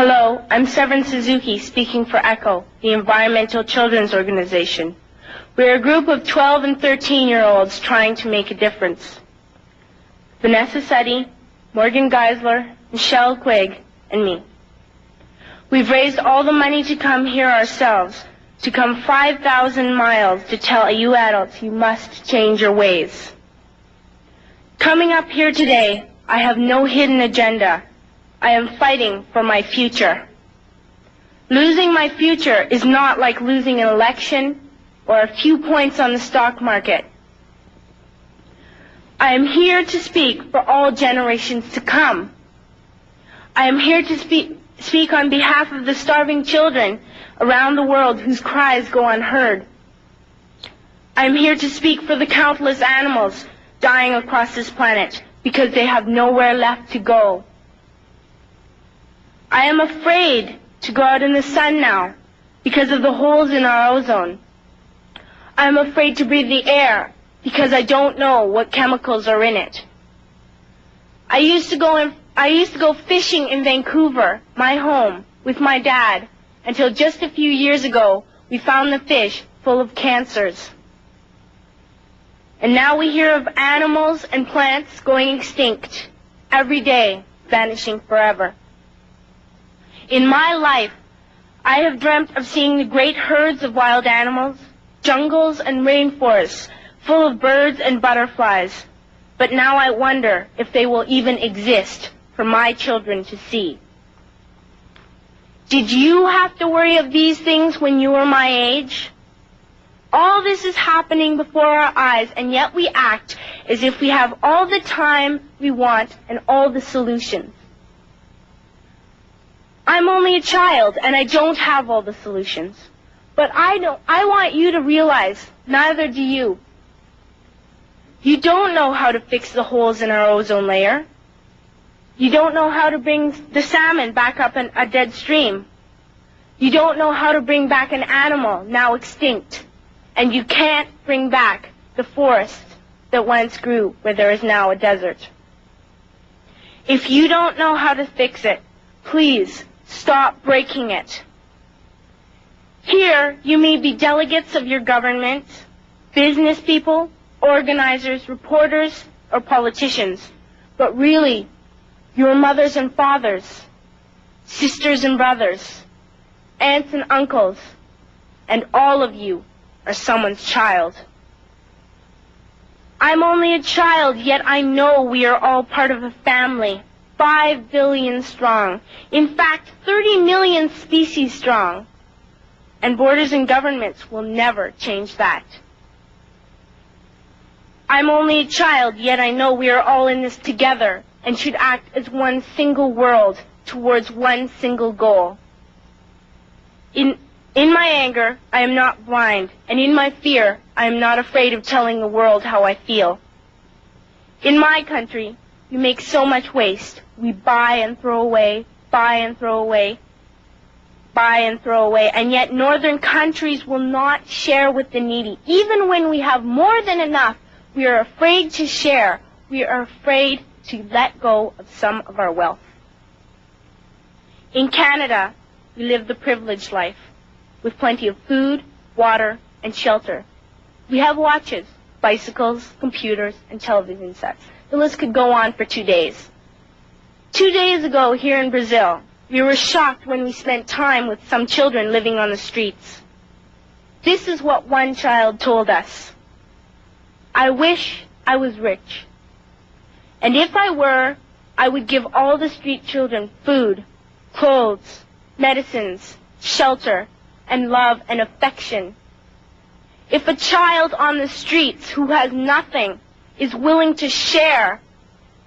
Hello, I'm Severin Suzuki speaking for ECHO, the Environmental Children's Organization. We're a group of 12 and 13-year-olds trying to make a difference. Vanessa Suddy, Morgan Geisler, Michelle Quigg, and me. We've raised all the money to come here ourselves, to come 5,000 miles to tell you adults you must change your ways. Coming up here today, I have no hidden agenda. I am fighting for my future. Losing my future is not like losing an election or a few points on the stock market. I am here to speak for all generations to come. I am here to speak on behalf of the starving children around the world whose cries go unheard. I am here to speak for the countless animals dying across this planet because they have nowhere left to go. I am afraid to go out in the sun now because of the holes in our ozone. I am afraid to breathe the air because I don't know what chemicals are in it. I used to go fishing in Vancouver, my home, with my dad, until just a few years ago we found the fish full of cancers. And now we hear of animals and plants going extinct, every day vanishing forever. In my life, I have dreamt of seeing the great herds of wild animals, jungles and rainforests full of birds and butterflies. But now I wonder if they will even exist for my children to see. Did you have to worry of these things when you were my age? All this is happening before our eyes, and yet we act as if we have all the time we want and all the solutions. I'm only a child, and I don't have all the solutions. But I want you to realize, neither do you. You don't know how to fix the holes in our ozone layer. You don't know how to bring the salmon back up a dead stream. You don't know how to bring back an animal now extinct. And you can't bring back the forest that once grew where there is now a desert. If you don't know how to fix it, please stop breaking it. Here, you may be delegates of your government, business people, organizers, reporters, or politicians, but really, your mothers and fathers, sisters and brothers, aunts and uncles, and all of you are someone's child. I'm only a child, yet I know we are all part of a family. 5 billion strong. In fact, 30 million species strong. And borders and governments will never change that. I'm only a child, yet I know we are all in this together and should act as one single world towards one single goal. In my anger, I am not blind, and in my fear, I am not afraid of telling the world how I feel. In my country, we make so much waste. We buy and throw away, buy and throw away, buy and throw away, and yet northern countries will not share with the needy. Even when we have more than enough, we are afraid to share. We are afraid to let go of some of our wealth. In Canada, we live the privileged life, with plenty of food, water, and shelter. We have watches, bicycles, computers, and television sets. The list could go on for 2 days. 2 days ago, here in Brazil, we were shocked when we spent time with some children living on the streets. This is what one child told us. I wish I was rich. And if I were, I would give all the street children food, clothes, medicines, shelter, and love and affection. If a child on the streets who has nothing is willing to share,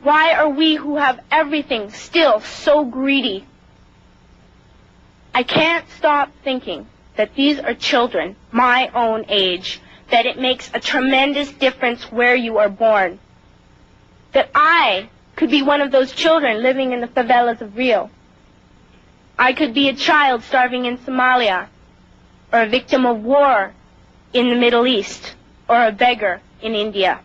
why are we who have everything still so greedy? I can't stop thinking that these are children my own age, that it makes a tremendous difference where you are born. That I could be one of those children living in the favelas of Rio. I could be a child starving in Somalia, or a victim of war in the Middle East, or a beggar in India.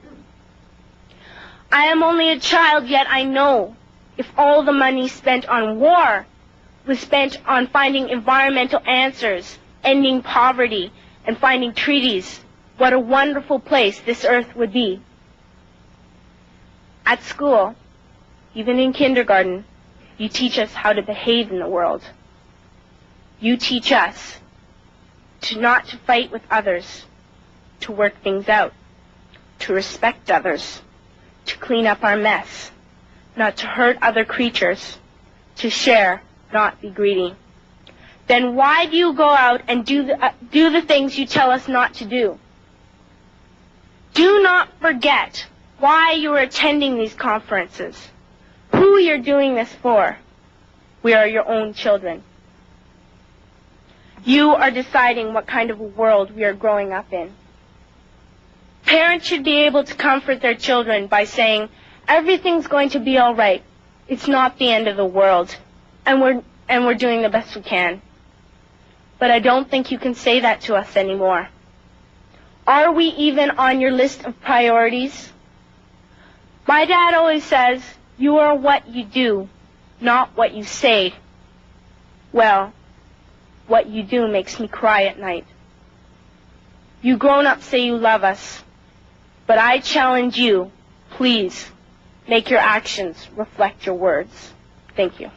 I am only a child, yet I know if all the money spent on war was spent on finding environmental answers, ending poverty, and finding treaties, what a wonderful place this earth would be. At school, even in kindergarten, you teach us how to behave in the world. You teach us not to fight with others, to work things out, to respect others, to clean up our mess, not to hurt other creatures, to share, not be greedy. Then why do you go out and do the things you tell us not to do? Do not forget why you are attending these conferences, who you're doing this for. We are your own children. You are deciding what kind of a world we are growing up in. Parents should be able to comfort their children by saying, everything's going to be all right. It's not the end of the world, and we're doing the best we can. But I don't think you can say that to us anymore. Are we even on your list of priorities? My dad always says, you are what you do, not what you say. Well, what you do makes me cry at night. You grown-ups say you love us, but I challenge you, please, make your actions reflect your words. Thank you.